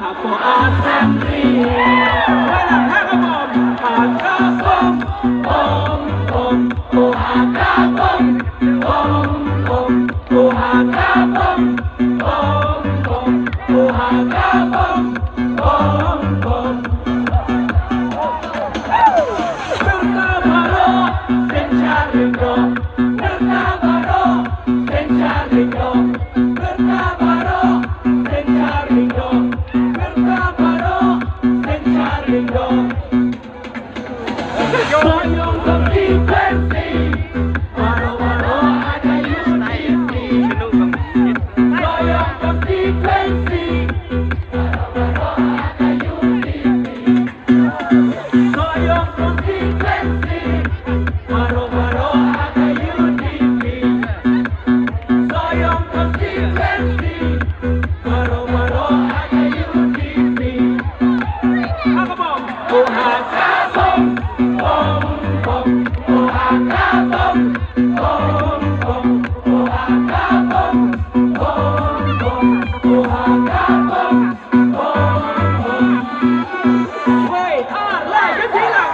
Ako assembly. Wala hakabom, hakabom, bom bom, oh hakabom, bom bom, oh hakabom, bom bom, oh hakabom, bom bom. Berkabaro, sencaringo, berkabaro, sencaringo, berkabaro, sencaringo, berkabaro, sencaringo. Soyong konsistensi, baro-baro ada unity. Soyong konsistensi, baro-baro ada unity. Soyong konsistensi, baro-baro ada unity. Soyong konsistensi, baro-baro ada unity. Hakabom, oh hakabom, bom bom, oh hakabom, bom bom, oh hakabom, bom bom, oh hakabom, bom bom. Wait, lagi bilang.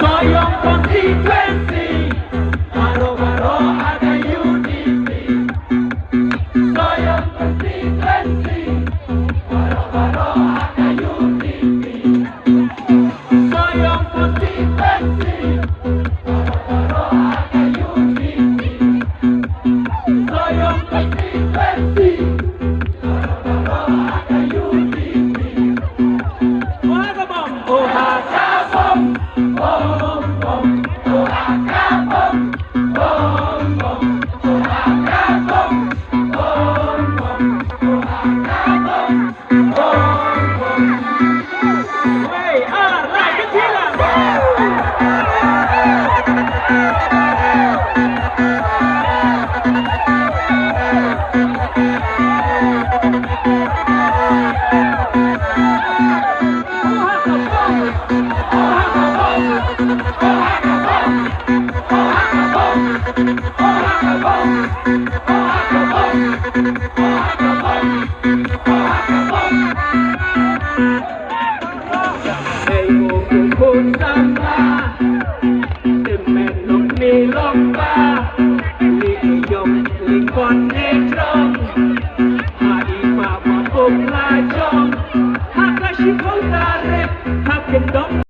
Soyong konsistensi, baro-baro ada unity. Soyong konsistensi, baro-baro ada unity. Soyong konsistensi, baro-baro ada unity. Soyong konsistensi, baro-baro ada unity. Hakabom, oh hakabom, bom bom, oh hakabom, bom bom, oh hakabom, bom bom, oh hakabom, bom bom. Wey, lagi bilang. Hakashi kau tarik, hakin dong